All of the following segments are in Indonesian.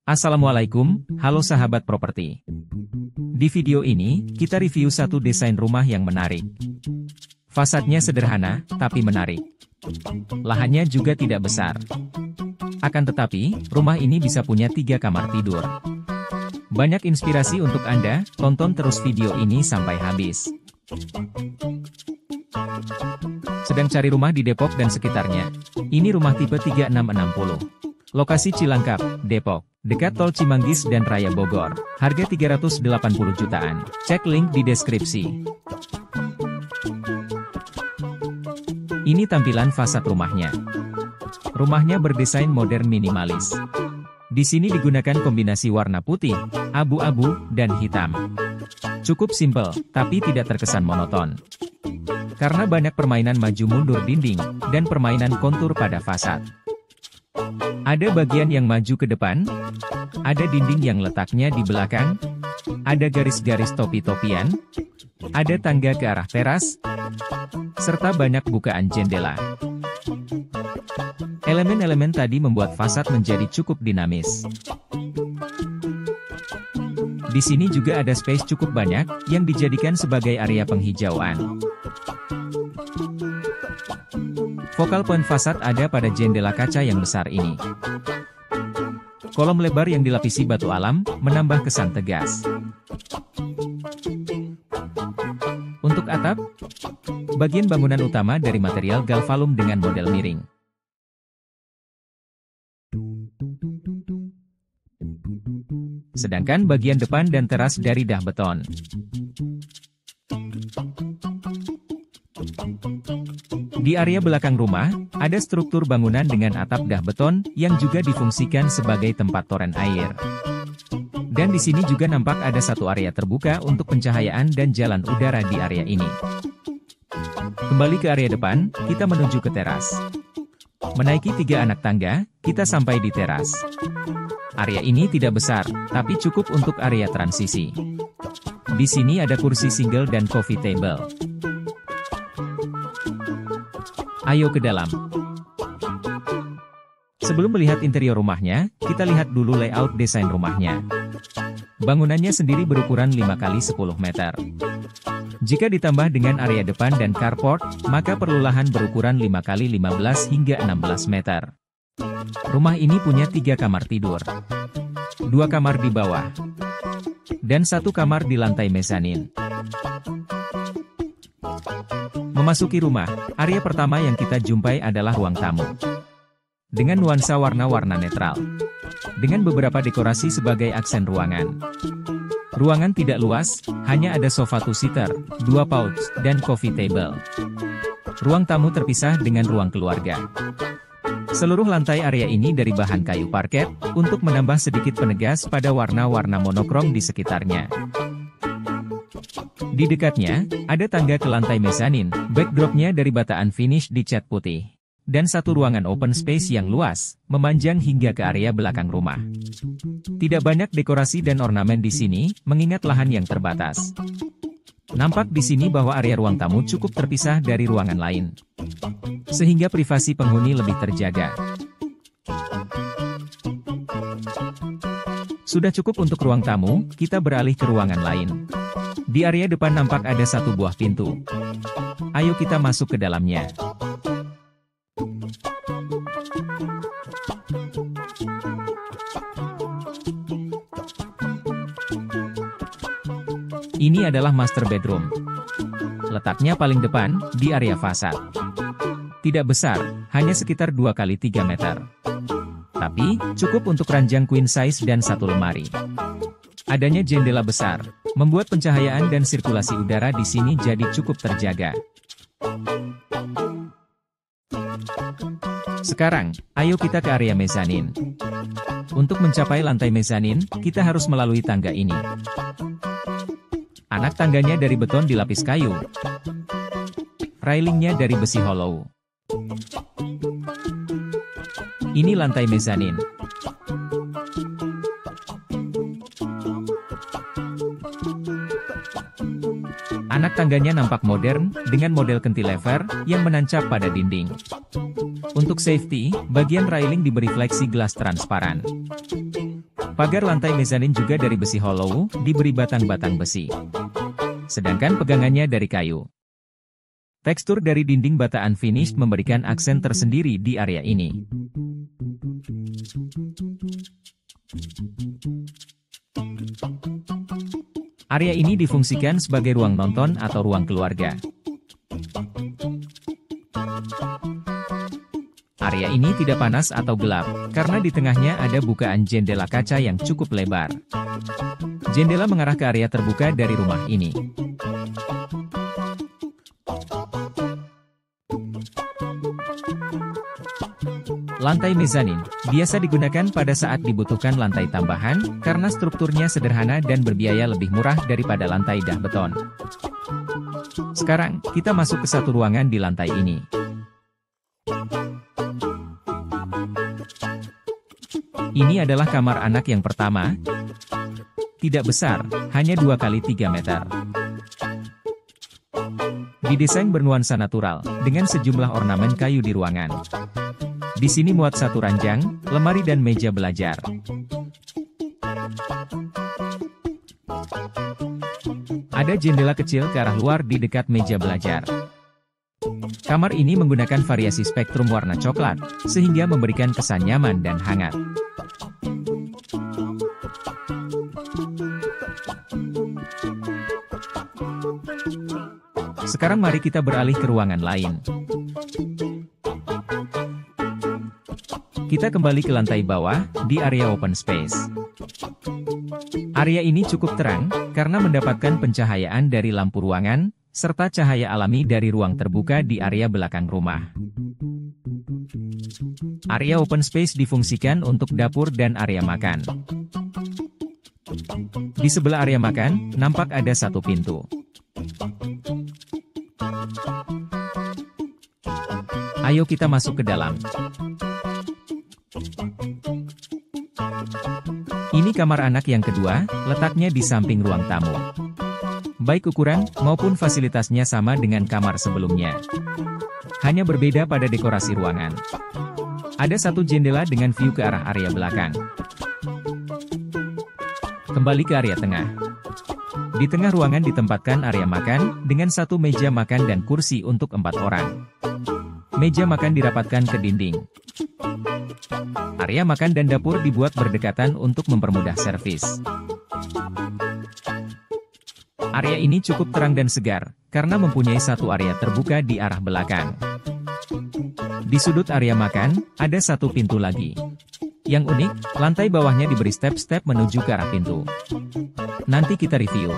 Assalamualaikum, halo sahabat properti. Di video ini, kita review satu desain rumah yang menarik. Fasadnya sederhana, tapi menarik. Lahannya juga tidak besar. Akan tetapi, rumah ini bisa punya 3 kamar tidur. Banyak inspirasi untuk Anda, tonton terus video ini sampai habis. Sedang cari rumah di Depok dan sekitarnya? Ini rumah tipe 3660. Lokasi Cilangkap, Depok. Dekat Tol Cimanggis dan Raya Bogor. Harga 380 jutaan. Cek link di deskripsi. Ini tampilan fasad rumahnya. Rumahnya berdesain modern minimalis. Di sini digunakan kombinasi warna putih, abu-abu, dan hitam. Cukup simpel, tapi tidak terkesan monoton. Karena banyak permainan maju mundur dinding, dan permainan kontur pada fasad. Ada bagian yang maju ke depan, ada dinding yang letaknya di belakang, ada garis-garis topi-topian, ada tangga ke arah teras, serta banyak bukaan jendela. Elemen-elemen tadi membuat fasad menjadi cukup dinamis. Di sini juga ada space cukup banyak, yang dijadikan sebagai area penghijauan. Focal point fasad ada pada jendela kaca yang besar ini. Kolom lebar yang dilapisi batu alam, menambah kesan tegas. Untuk atap, bagian bangunan utama dari material galvalum dengan model miring. Sedangkan bagian depan dan teras dari dah beton. Di area belakang rumah, ada struktur bangunan dengan atap dah beton, yang juga difungsikan sebagai tempat toren air. Dan di sini juga nampak ada satu area terbuka untuk pencahayaan dan jalan udara di area ini. Kembali ke area depan, kita menuju ke teras. Menaiki 3 anak tangga, kita sampai di teras. Area ini tidak besar, tapi cukup untuk area transisi. Di sini ada kursi single dan coffee table. Ayo ke dalam. Sebelum melihat interior rumahnya, kita lihat dulu layout desain rumahnya. Bangunannya sendiri berukuran 5x10 meter. Jika ditambah dengan area depan dan carport, maka perlu lahan berukuran 5x15 hingga 16 meter. Rumah ini punya 3 kamar tidur. 2 kamar di bawah. Dan 1 kamar di lantai mezanin. Memasuki rumah, area pertama yang kita jumpai adalah ruang tamu. Dengan nuansa warna-warna netral. Dengan beberapa dekorasi sebagai aksen ruangan. Ruangan tidak luas, hanya ada sofa two-seater, 2 pouch, dan coffee table. Ruang tamu terpisah dengan ruang keluarga. Seluruh lantai area ini dari bahan kayu parket, untuk menambah sedikit penegas pada warna-warna monokrom di sekitarnya. Di dekatnya, ada tangga ke lantai mezanin, backdropnya dari bataan finish dicat putih. Dan satu ruangan open space yang luas, memanjang hingga ke area belakang rumah. Tidak banyak dekorasi dan ornamen di sini, mengingat lahan yang terbatas. Nampak di sini bahwa area ruang tamu cukup terpisah dari ruangan lain. Sehingga privasi penghuni lebih terjaga. Sudah cukup untuk ruang tamu, kita beralih ke ruangan lain. Di area depan nampak ada 1 buah pintu. Ayo kita masuk ke dalamnya. Ini adalah master bedroom. Letaknya paling depan, di area fasad. Tidak besar, hanya sekitar 2x3 meter. Tapi, cukup untuk ranjang queen size dan 1 lemari. Adanya jendela besar, membuat pencahayaan dan sirkulasi udara di sini jadi cukup terjaga. Sekarang, ayo kita ke area mezanin. Untuk mencapai lantai mezanin, kita harus melalui tangga ini. Anak tangganya dari beton dilapis kayu. Railingnya dari besi hollow. Ini lantai mezanin. Anak tangganya nampak modern, dengan model cantilever, yang menancap pada dinding. Untuk safety, bagian railing diberi fleksi gelas transparan. Pagar lantai mezanin juga dari besi hollow, diberi batang-batang besi. Sedangkan pegangannya dari kayu. Tekstur dari dinding bata unfinished memberikan aksen tersendiri di area ini. Area ini difungsikan sebagai ruang nonton atau ruang keluarga. Area ini tidak panas atau gelap, karena di tengahnya ada bukaan jendela kaca yang cukup lebar. Jendela mengarah ke area terbuka dari rumah ini. Lantai mezanin biasa digunakan pada saat dibutuhkan lantai tambahan, karena strukturnya sederhana dan berbiaya lebih murah daripada lantai dah beton. Sekarang, kita masuk ke satu ruangan di lantai ini. Ini adalah kamar anak yang pertama. Tidak besar, hanya 2 kali 3 meter. Didesain bernuansa natural, dengan sejumlah ornamen kayu di ruangan. Di sini muat satu ranjang, lemari dan meja belajar. Ada jendela kecil ke arah luar di dekat meja belajar. Kamar ini menggunakan variasi spektrum warna coklat, sehingga memberikan kesan nyaman dan hangat. Sekarang mari kita beralih ke ruangan lain. Kita kembali ke lantai bawah, di area open space. Area ini cukup terang, karena mendapatkan pencahayaan dari lampu ruangan, serta cahaya alami dari ruang terbuka di area belakang rumah. Area open space difungsikan untuk dapur dan area makan. Di sebelah area makan, nampak ada satu pintu. Ayo kita masuk ke dalam. Ini kamar anak yang kedua, letaknya di samping ruang tamu. Baik ukuran maupun fasilitasnya sama dengan kamar sebelumnya. Hanya berbeda pada dekorasi ruangan. Ada satu jendela dengan view ke arah area belakang. Kembali ke area tengah. Di tengah ruangan ditempatkan area makan, dengan satu meja makan dan kursi untuk 4 orang. Meja makan dirapatkan ke dinding. Area makan dan dapur dibuat berdekatan untuk mempermudah servis. Area ini cukup terang dan segar, karena mempunyai satu area terbuka di arah belakang. Di sudut area makan, ada satu pintu lagi. Yang unik, lantai bawahnya diberi step-step menuju ke arah pintu. Nanti kita review.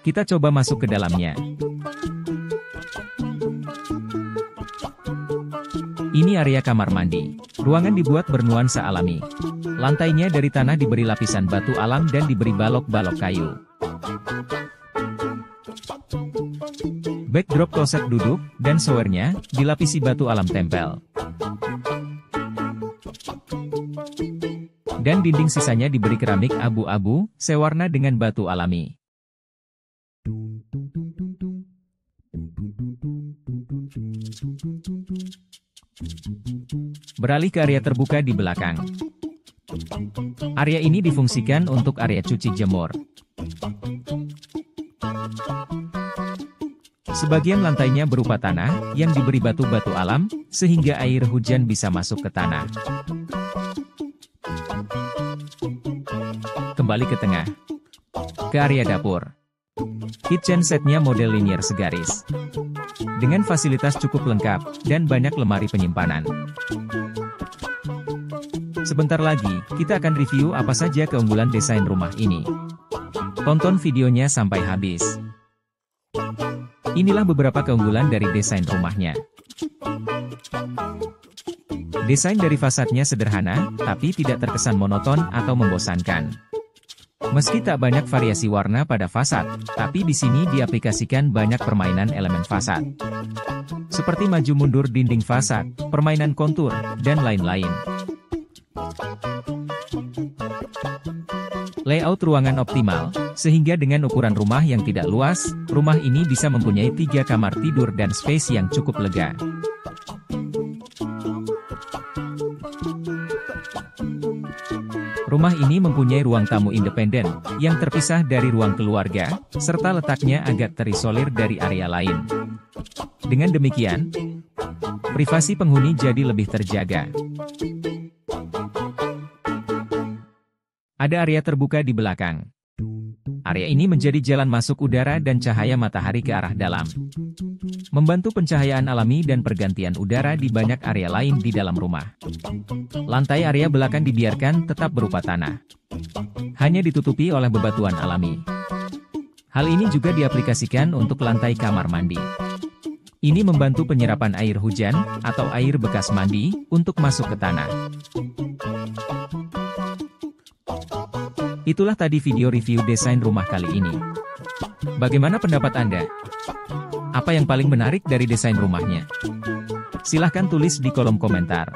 Kita coba masuk ke dalamnya. Ini area kamar mandi. Ruangan dibuat bernuansa alami. Lantainya dari tanah diberi lapisan batu alam dan diberi balok-balok kayu. Backdrop kloset duduk dan showernya dilapisi batu alam tempel. Dan dinding sisanya diberi keramik abu-abu, sewarna dengan batu alami. Beralih ke area terbuka di belakang. Area ini difungsikan untuk area cuci jemur. Sebagian lantainya berupa tanah, yang diberi batu-batu alam, sehingga air hujan bisa masuk ke tanah. Kembali ke tengah. Ke area dapur. Kitchen setnya model linear segaris. Dengan fasilitas cukup lengkap, dan banyak lemari penyimpanan. Sebentar lagi, kita akan review apa saja keunggulan desain rumah ini. Tonton videonya sampai habis. Inilah beberapa keunggulan dari desain rumahnya. Desain dari fasadnya sederhana, tapi tidak terkesan monoton atau membosankan. Meski tak banyak variasi warna pada fasad, tapi di sini diaplikasikan banyak permainan elemen fasad. Seperti maju mundur dinding fasad, permainan kontur, dan lain-lain. Layout ruangan optimal, sehingga dengan ukuran rumah yang tidak luas, rumah ini bisa mempunyai 3 kamar tidur dan space yang cukup lega. Rumah ini mempunyai ruang tamu independen, yang terpisah dari ruang keluarga, serta letaknya agak terisolir dari area lain. Dengan demikian, privasi penghuni jadi lebih terjaga. Ada area terbuka di belakang. Area ini menjadi jalan masuk udara dan cahaya matahari ke arah dalam, membantu pencahayaan alami dan pergantian udara di banyak area lain di dalam rumah. Lantai area belakang dibiarkan tetap berupa tanah, hanya ditutupi oleh bebatuan alami. Hal ini juga diaplikasikan untuk lantai kamar mandi. Ini membantu penyerapan air hujan atau air bekas mandi untuk masuk ke tanah. Itulah tadi video review desain rumah kali ini. Bagaimana pendapat Anda? Apa yang paling menarik dari desain rumahnya? Silahkan tulis di kolom komentar.